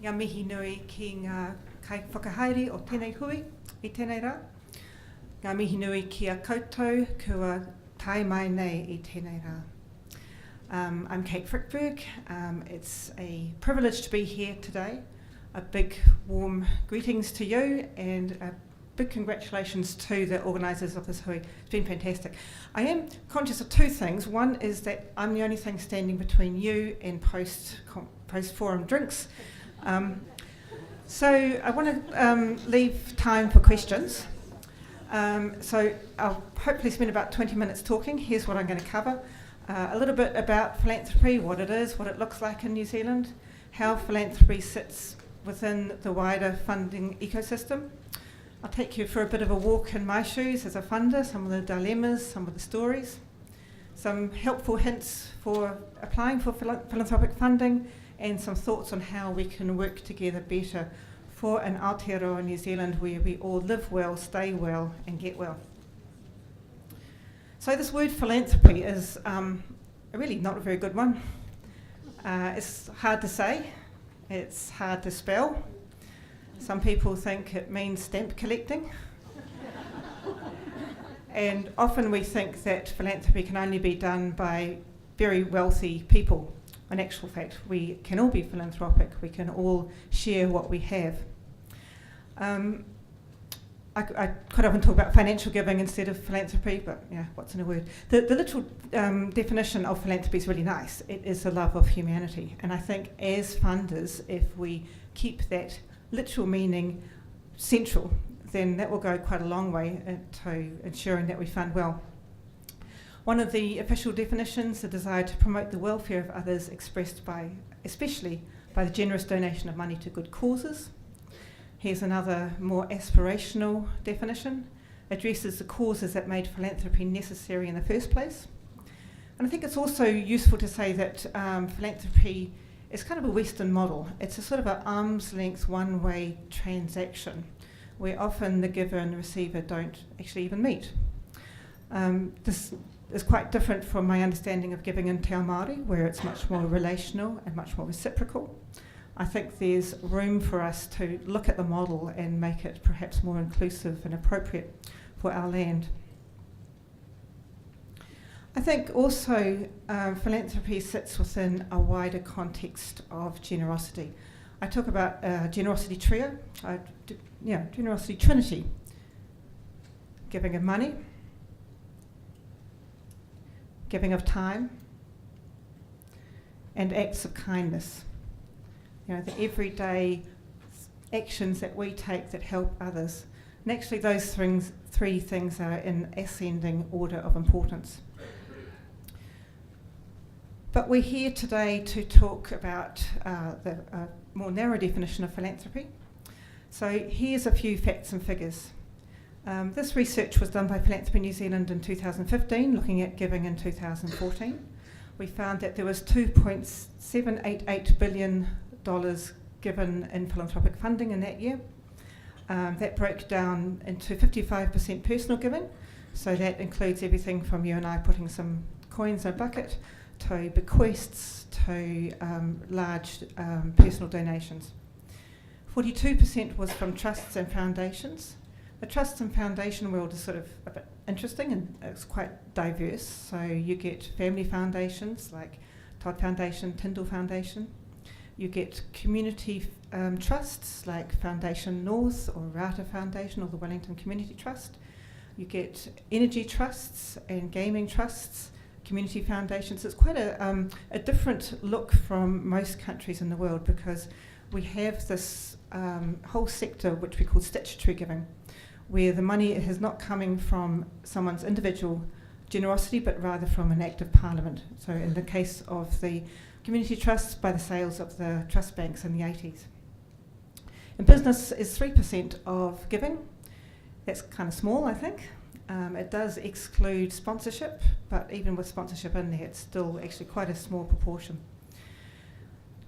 Ngā mihi nui ki ngā kai whakahaere o tēnei hui i tēnei rā. Ngā mihi nui ki a koutou kua tai mai nei i tēnei rā. I'm Kate Frykberg. It's a privilege to be here today. A big warm greetings to you and a big congratulations to the organisers of this hui. It's been fantastic. I am conscious of two things. One is that I'm the only thing standing between you and post-forum drinks. So I want to leave time for questions. So I'll hopefully spend about 20 minutes talking. Here's what I'm going to cover. A little bit about philanthropy, what it is, what it looks like in New Zealand, how philanthropy sits within the wider funding ecosystem. I'll take you for a bit of a walk in my shoes as a funder, some of the dilemmas, some of the stories, some helpful hints for applying for philanthropic funding, and some thoughts on how we can work together better for an Aotearoa New Zealand where we all live well, stay well, and get well. So this word philanthropy is really not a very good one. It's hard to say, it's hard to spell. Some people think it means stamp collecting. And often we think that philanthropy can only be done by very wealthy people. In actual fact, we can all be philanthropic, we can all share what we have. I quite often talk about financial giving instead of philanthropy, but yeah, what's in a word? The literal definition of philanthropy is really nice. It is the love of humanity. And I think as funders, if we keep that literal meaning central, then that will go quite a long way to ensuring that we fund well. One of the official definitions, the desire to promote the welfare of others expressed especially by the generous donation of money to good causes. Here's another more aspirational definition, addresses the causes that made philanthropy necessary in the first place. And I think it's also useful to say that philanthropy is kind of a Western model. It's a sort of an arm's length, one-way transaction, where often the giver and the receiver don't actually even meet. This is quite different from my understanding of giving in Te Ao Māori, where it's much more relational and much more reciprocal. I think there's room for us to look at the model and make it perhaps more inclusive and appropriate for our land. I think also philanthropy sits within a wider context of generosity. I talk about generosity trio, generosity trinity, giving of money, giving of time, and acts of kindness. You know, the everyday actions that we take that help others. And actually those three things are in ascending order of importance. But we're here today to talk about the more narrow definition of philanthropy. So here's a few facts and figures. This research was done by Philanthropy New Zealand in 2015, looking at giving in 2014. We found that there was $2.788 billion given in philanthropic funding in that year. That broke down into 55% personal giving, so that includes everything from you and I putting some coins in a bucket, to bequests, to large personal donations. 42% was from trusts and foundations. The trust and foundation world is sort of a bit interesting and it's quite diverse. So you get family foundations like Todd Foundation, Tyndall Foundation. You get community trusts like Foundation North or Rata Foundation or the Wellington Community Trust. You get energy trusts and gaming trusts, community foundations. It's quite a different look from most countries in the world because we have this whole sector which we call statutory giving, where the money is not coming from someone's individual generosity but rather from an act of parliament. So in the case of the community trusts, by the sales of the trust banks in the 80s. And business is 3% of giving. That's kind of small, I think. It does exclude sponsorship, but even with sponsorship in there, it's still actually quite a small proportion.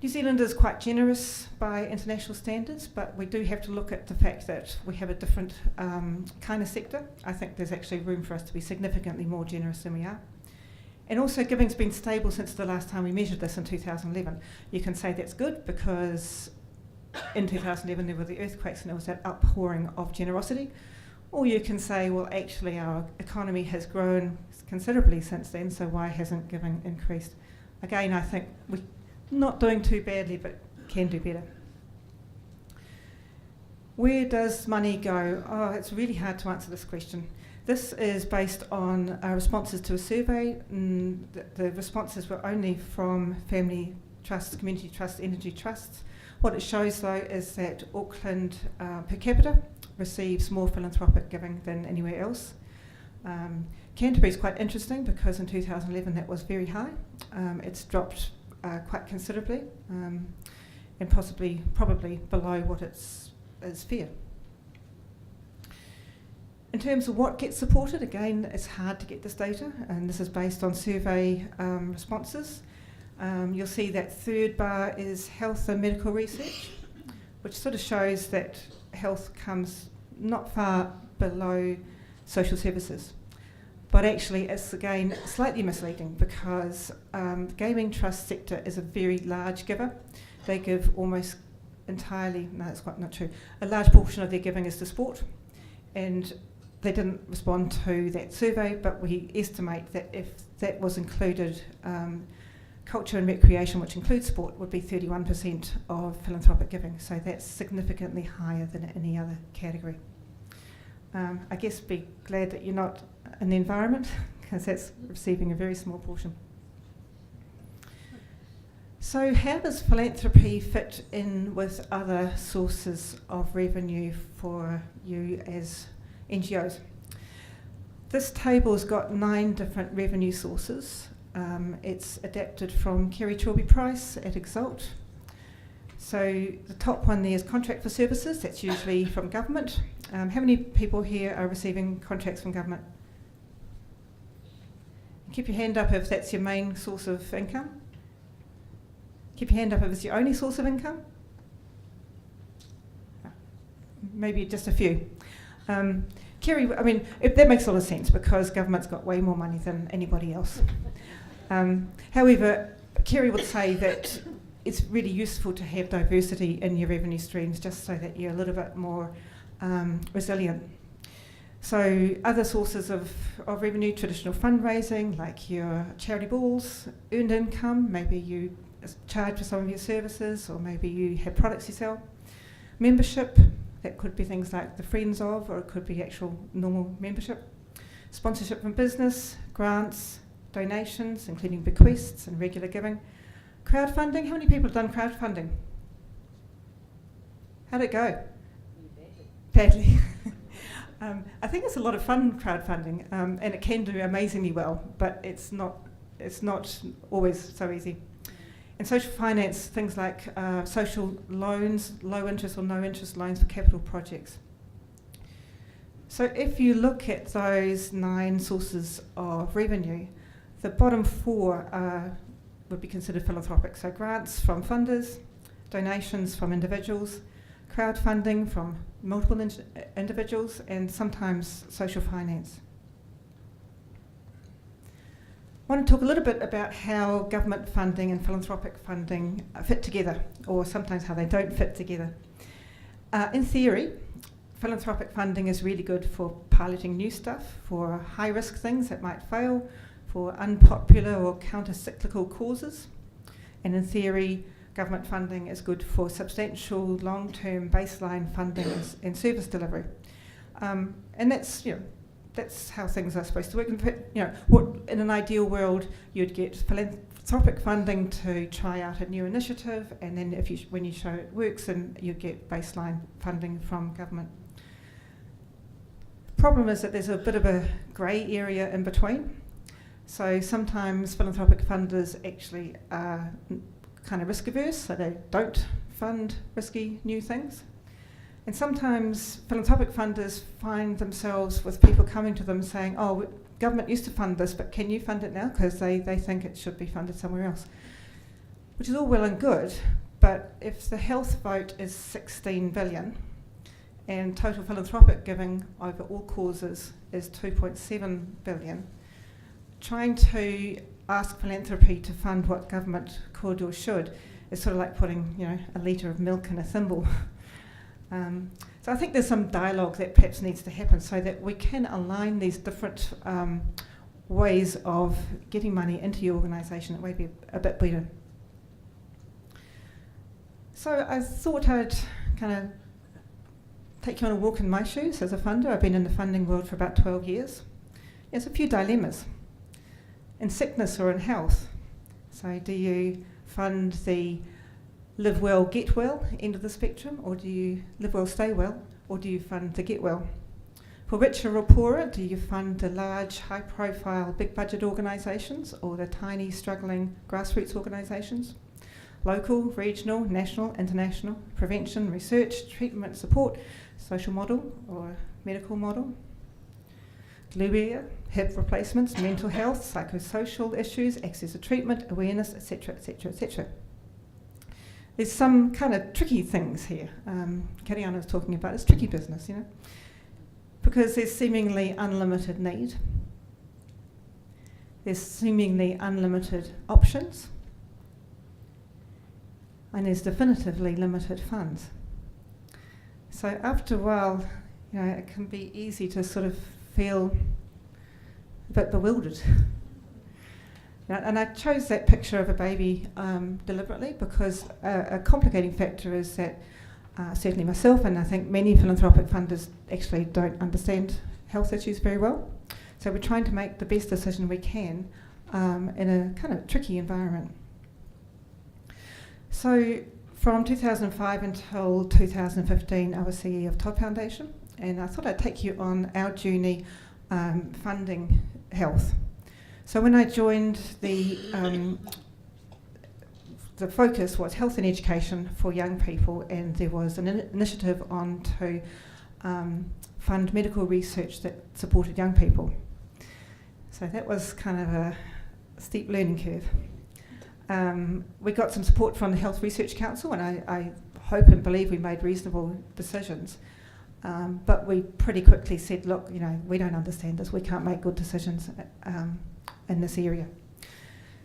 New Zealand is quite generous by international standards, but we do have to look at the fact that we have a different kind of sector. I think there's actually room for us to be significantly more generous than we are. And also giving's been stable since the last time we measured this in 2011. You can say that's good because in 2011 there were the earthquakes and there was that outpouring of generosity. Or you can say, well, actually our economy has grown considerably since then, so why hasn't giving increased? Again, I think we're not doing too badly, but can do better. Where does money go? Oh, it's really hard to answer this question. This is based on responses to a survey. The responses were only from family trusts, community trusts, energy trusts. What it shows, though, is that Auckland per capita receives more philanthropic giving than anywhere else. Canterbury is quite interesting because in 2011 that was very high. It's dropped quite considerably and probably below what is fair. In terms of what gets supported, again, it's hard to get this data, and this is based on survey responses. You'll see that third bar is health and medical research, which sort of shows that health comes not far below social services. But actually it's again slightly misleading because the gaming trust sector is a very large giver. They give almost entirely, no, that's quite not true, a large portion of their giving is to sport, and they didn't respond to that survey, but we estimate that if that was included, culture and recreation, which includes sport, would be 31% of philanthropic giving, so that's significantly higher than any other category. I guess be glad that you're not in the environment, because that's receiving a very small portion. So how does philanthropy fit in with other sources of revenue for you as NGOs? This table's got 9 different revenue sources. It's adapted from Kerry Trilby Price at Exalt. So the top one there is contract for services. That's usually from government. How many people here are receiving contracts from government? Keep your hand up if that's your main source of income. Keep your hand up if it's your only source of income. Maybe just a few. Kerry, I mean, that makes a lot of sense because government's got way more money than anybody else. However, Kerry would say that it's really useful to have diversity in your revenue streams just so that you're a little bit more resilient. So other sources of revenue, traditional fundraising, like your charity balls, earned income, maybe you charge for some of your services, or maybe you have products you sell. Membership, that could be things like the Friends of, or it could be actual normal membership. Sponsorship from business, grants, donations, including bequests and regular giving. Crowdfunding, how many people have done crowdfunding? How'd it go? Badly. I think it's a lot of fun, crowdfunding, and it can do amazingly well, but it's not always so easy. And social finance, things like social loans, low interest or no interest loans for capital projects. So if you look at those 9 sources of revenue, the bottom 4 would be considered philanthropic. So grants from funders, donations from individuals, crowdfunding from multiple individuals, and sometimes social finance. I want to talk a little bit about how government funding and philanthropic funding fit together, or sometimes how they don't fit together. In theory, philanthropic funding is really good for piloting new stuff, for high-risk things that might fail, for unpopular or counter-cyclical causes. And in theory, government funding is good for substantial long-term baseline funding and service delivery. And that's how things are supposed to work. In an ideal world, you'd get philanthropic funding to try out a new initiative, and then when you show it works, then you get baseline funding from government. The problem is that there's a bit of a grey area in between. So sometimes philanthropic funders actually are kind of risk averse, so they don't fund risky new things. And sometimes philanthropic funders find themselves with people coming to them saying, oh, government used to fund this, but can you fund it now? Because they think it should be funded somewhere else. Which is all well and good, but if the health vote is 16 billion and total philanthropic giving over all causes is 2.7 billion, trying to ask philanthropy to fund what government could or should it's sort of like putting, a litre of milk in a thimble. So I think there's some dialogue that perhaps needs to happen so that we can align these different ways of getting money into your organisation. It may be a bit better. So I thought I'd kind of take you on a walk in my shoes as a funder. I've been in the funding world for about 12 years. There's a few dilemmas. In sickness or in health. So do you fund the live well, get well end of the spectrum, or do you live well, stay well, or do you fund the get well? For richer or poorer, do you fund the large, high-profile, big-budget organisations or the tiny, struggling grassroots organisations? Local, regional, national, international, prevention, research, treatment, support, social model or medical model? Glue hip replacements, mental health, psychosocial issues, access to treatment, awareness, etc., etc., etc. There's some kind of tricky things here. Kariana was talking about it's tricky business, because there's seemingly unlimited need. There's seemingly unlimited options. And there's definitively limited funds. So after a while, it can be easy to sort of feel a bit bewildered. And I chose that picture of a baby deliberately because a complicating factor is that certainly myself and I think many philanthropic funders actually don't understand health issues very well. So we're trying to make the best decision we can in a kind of tricky environment. So from 2005 until 2015, I was CEO of Todd Foundation, and I thought I'd take you on our journey funding health. So when I joined, the focus was health and education for young people, and there was an initiative on to fund medical research that supported young people. So that was kind of a steep learning curve. We got some support from the Health Research Council, and I hope and believe we made reasonable decisions. But we pretty quickly said, look, we don't understand this. We can't make good decisions in this area.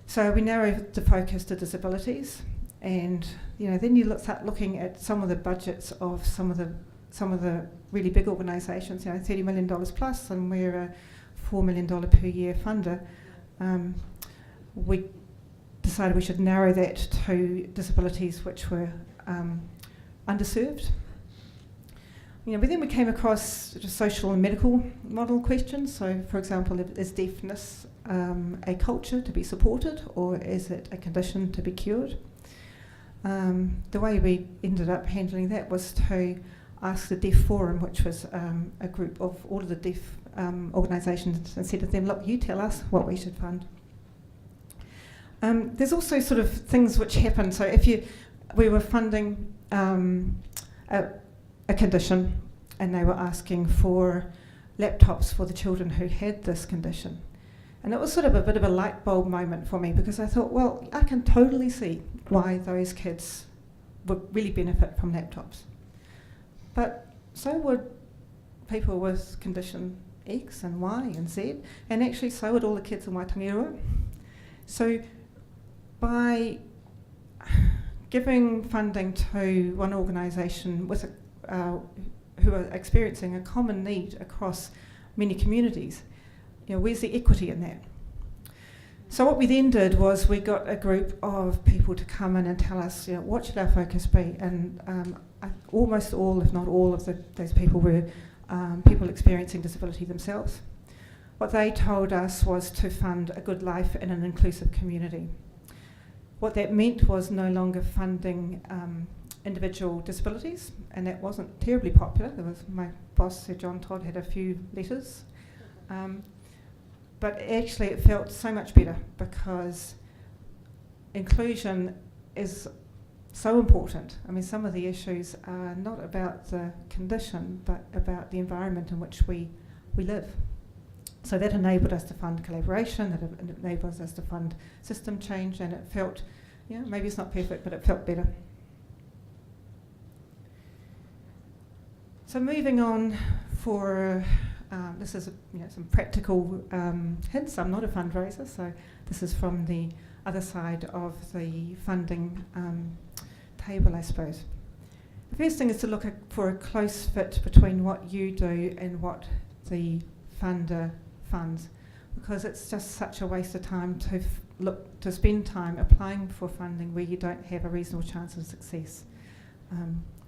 So we narrowed the focus to disabilities, and then you start looking at some of the budgets of some of the really big organisations. $30 million plus, and we're a $4 million per year funder. We decided we should narrow that to disabilities which were underserved. But then we came across social and medical model questions. So, for example, is deafness a culture to be supported, or is it a condition to be cured? The way we ended up handling that was to ask the Deaf Forum, which was a group of all of the deaf organisations, and said to them, look, you tell us what we should fund. There's also sort of things which happen. So we were funding a condition, and they were asking for laptops for the children who had this condition. And it was sort of a bit of a light bulb moment for me, because I thought, well, I can totally see why those kids would really benefit from laptops. But so would people with condition X and Y and Z, and actually so would all the kids in Waitangiroa. So by giving funding to one organisation with who are experiencing a common need across many communities, where's the equity in that? So what we then did was we got a group of people to come in and tell us, what should our focus be? And almost all, if not all, of those people were people experiencing disability themselves. What they told us was to fund a good life in an inclusive community. What that meant was no longer funding individual disabilities, and that wasn't terribly popular. There was my boss, Sir John Todd, had a few letters. But actually it felt so much better, because inclusion is so important. I mean, some of the issues are not about the condition, but about the environment in which we live. So that enabled us to fund collaboration, that enabled us to fund system change, and it felt, maybe it's not perfect, but it felt better. So moving on for, this is some practical hints. I'm not a fundraiser, so this is from the other side of the funding table, I suppose. The first thing is to look for a close fit between what you do and what the funder funds, because it's just such a waste of time to spend time applying for funding where you don't have a reasonable chance of success.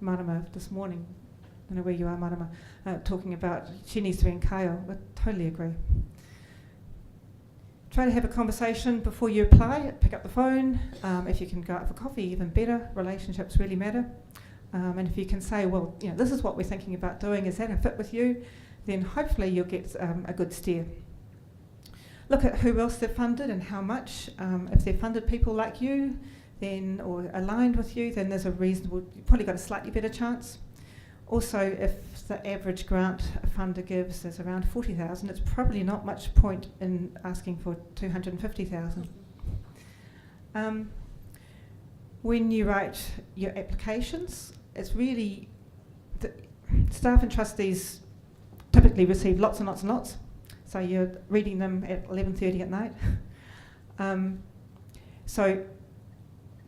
Marama this morning, I don't know where you are, Marama, talking about she needs to be in Kyle. I totally agree. Try to have a conversation before you apply. Pick up the phone. If you can go out for coffee, even better. Relationships really matter. And if you can say, well, this is what we're thinking about doing. Is that a fit with you? Then hopefully you'll get a good steer. Look at who else they've funded and how much. If they've funded people like you, then or aligned with you, then there's you've probably got a slightly better chance. Also, if the average grant a funder gives is around 40,000, it's probably not much point in asking for 250,000. When you write your applications, it's really staff and trustees typically receive lots and lots and lots. So you're reading them at 11:30 at night. So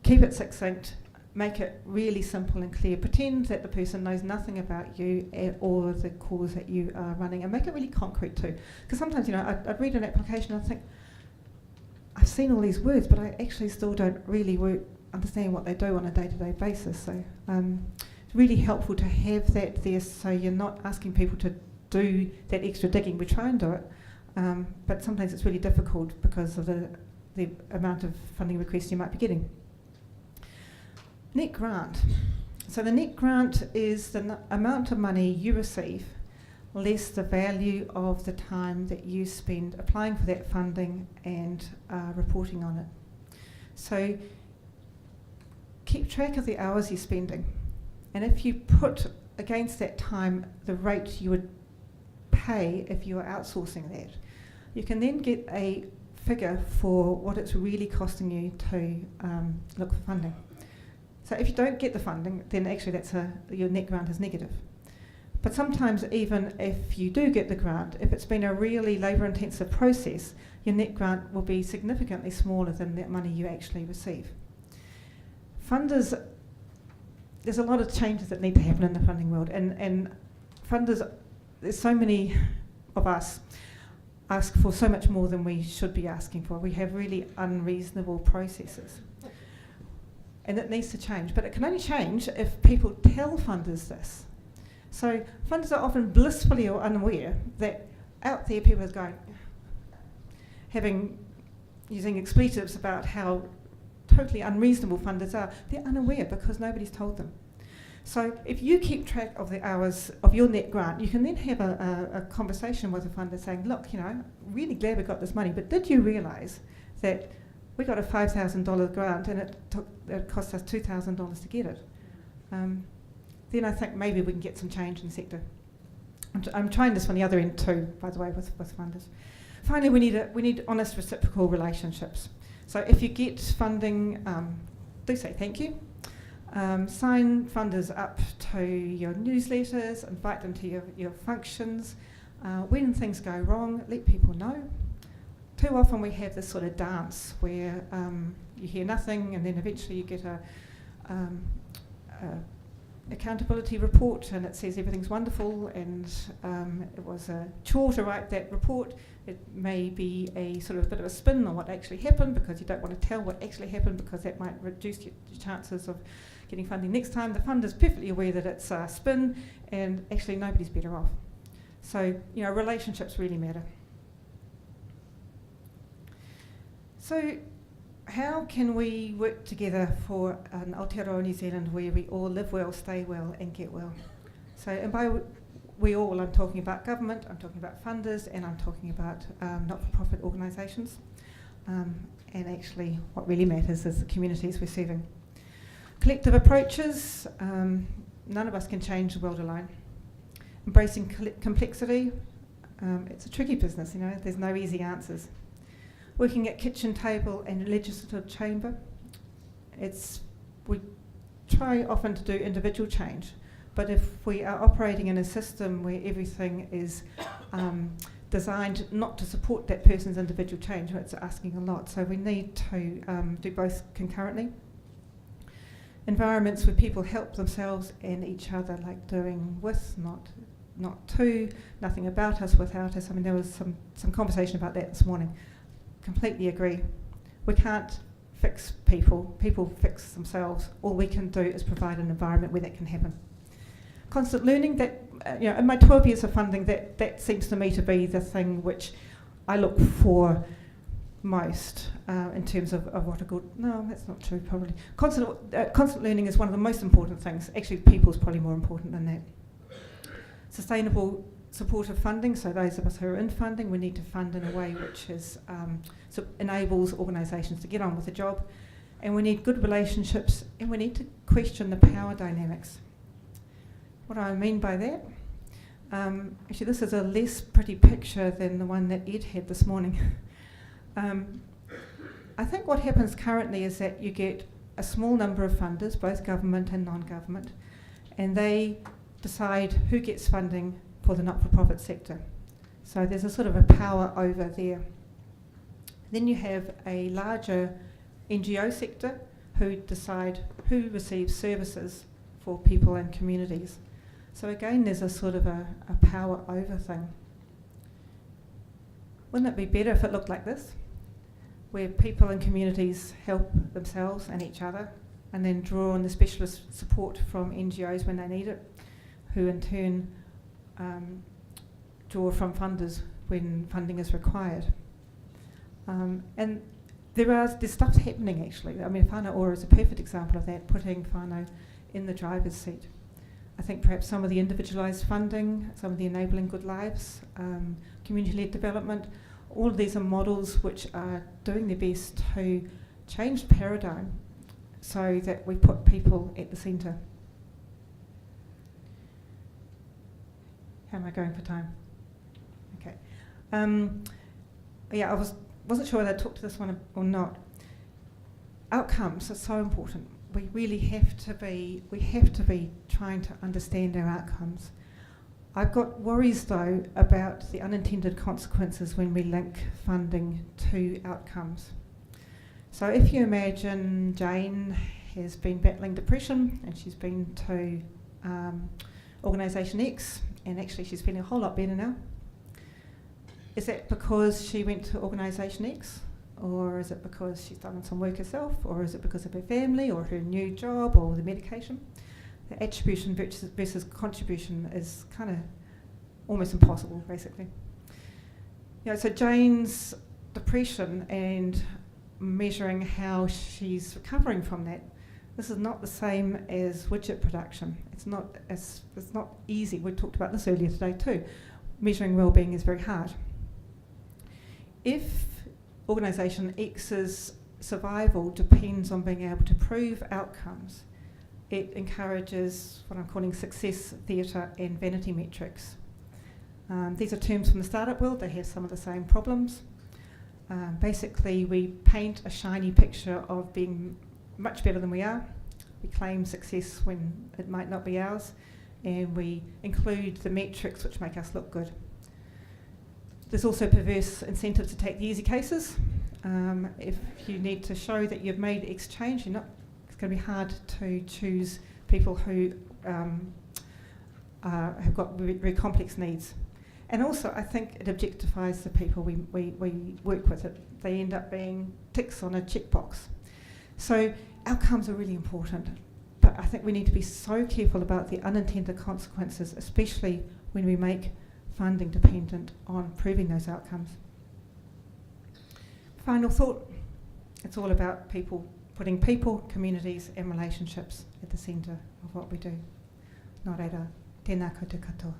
keep it succinct, make it really simple and clear. Pretend that the person knows nothing about you or the cause that you are running, and make it really concrete too. Because sometimes, I'd read an application and I think, I've seen all these words, but I actually still don't really understand what they do on a day-to-day basis. So it's really helpful to have that there, so you're not asking people to do that extra digging. We try and do it, but sometimes it's really difficult because of the amount of funding requests you might be getting. Net grant. So the net grant is the amount of money you receive less the value of the time that you spend applying for that funding and reporting on it. So keep track of the hours you're spending, and if you put against that time the rate you would pay if you were outsourcing that, you can then get a figure for what it's really costing you to look for funding. So if you don't get the funding, then actually your net grant is negative. But sometimes even if you do get the grant, if it's been a really labour-intensive process, your net grant will be significantly smaller than that money you actually receive. Funders, there's a lot of changes that need to happen in the funding world, and funders, there's so many of us ask for so much more than we should be asking for. We have really unreasonable processes. And it needs to change, but it can only change if people tell funders this. So funders are often blissfully or unaware that out there people are using expletives about how totally unreasonable funders are. They're unaware because nobody's told them. So if you keep track of the hours of your net grant, you can then have a conversation with a funder saying, look, really glad we got this money, but did you realise that we got a $5,000 grant and it cost us $2,000 to get it? Then I think maybe we can get some change in the sector. I'm trying this on the other end too, by the way, with funders. Finally, we need honest reciprocal relationships. So if you get funding, do say thank you. Sign funders up to your newsletters, invite them to your functions. When things go wrong, let people know. Too often we have this sort of dance where you hear nothing and then eventually you get a accountability report and it says everything's wonderful and it was a chore to write that report. It may be a sort of a bit of a spin on what actually happened because you don't want to tell what actually happened because that might reduce your chances of getting funding next time. The funder's perfectly aware that it's a spin and actually nobody's better off. So, relationships really matter. So how can we work together for an Aotearoa New Zealand where we all live well, stay well and get well? So, and by we all, I'm talking about government, I'm talking about funders, and I'm talking about not-for-profit organisations. And actually what really matters is the communities we're serving. Collective approaches, none of us can change the world alone. Embracing complexity, it's a tricky business, there's no easy answers. Working at kitchen table and legislative chamber, we try often to do individual change, but if we are operating in a system where everything is designed not to support that person's individual change. It's asking a lot, so we need to do both concurrently. Environments where people help themselves and each other, like doing with, not to, nothing about us without us. I mean, there was some conversation about that this morning. Completely agree. We can't fix people. People fix themselves. All we can do is provide an environment where that can happen. Constant learning, that in my 12 years of funding, that seems to me to be the thing which I look for most in terms of what a good... No, that's not true, probably. Constant learning is one of the most important things. Actually, people's probably more important than that. Sustainable supportive funding, so those of us who are in funding, we need to fund in a way which is, enables organisations to get on with the job, and we need good relationships, and we need to question the power dynamics. What do I mean by that? Actually, this is a less pretty picture than the one that Ed had this morning. I think what happens currently is that you get a small number of funders, both government and non-government, and they decide who gets funding for the not-for-profit sector. So there's a sort of a power over there. Then you have a larger NGO sector who decide who receives services for people and communities. So again, there's a sort of a power over thing. Wouldn't it be better if it looked like this, where people and communities help themselves and each other, and then draw on the specialist support from NGOs when they need it, who in turn draw from funders when funding is required. And there's stuff happening actually. I mean, whānau ora is a perfect example of that, putting whānau in the driver's seat. I think perhaps some of the individualised funding, some of the enabling good lives, community-led development, all of these are models which are doing their best to change the paradigm so that we put people at the centre. How am I going for time? Okay. Yeah, I wasn't sure whether I talked to this one or not. Outcomes are so important. We really have to be trying to understand our outcomes. I've got worries though about the unintended consequences when we link funding to outcomes. So if you imagine Jane has been battling depression and she's been to Organisation X, and actually she's feeling a whole lot better now. Is that because she went to Organisation X? Or is it because she's done some work herself? Or is it because of her family or her new job or the medication? The attribution versus contribution is kind of almost impossible, basically. So Jane's depression and measuring how she's recovering from that, this is not the same as widget production. It's not easy. We talked about this earlier today too. Measuring well-being is very hard. If Organisation X's survival depends on being able to prove outcomes, it encourages what I'm calling success theatre and vanity metrics. These are terms from the startup world. They have some of the same problems. Basically, we paint a shiny picture of being much better than we are. We claim success when it might not be ours, and we include the metrics which make us look good. There's also perverse incentive to take the easy cases. If you need to show that you've made X change, it's going to be hard to choose people who have got very, very complex needs. And also, I think it objectifies the people we work with. They end up being ticks on a checkbox. So outcomes are really important, but I think we need to be so careful about the unintended consequences, especially when we make funding dependent on proving those outcomes. Final thought, it's all about people, putting people, communities and relationships at the centre of what we do. Nō reira, tēnā koutou katoa.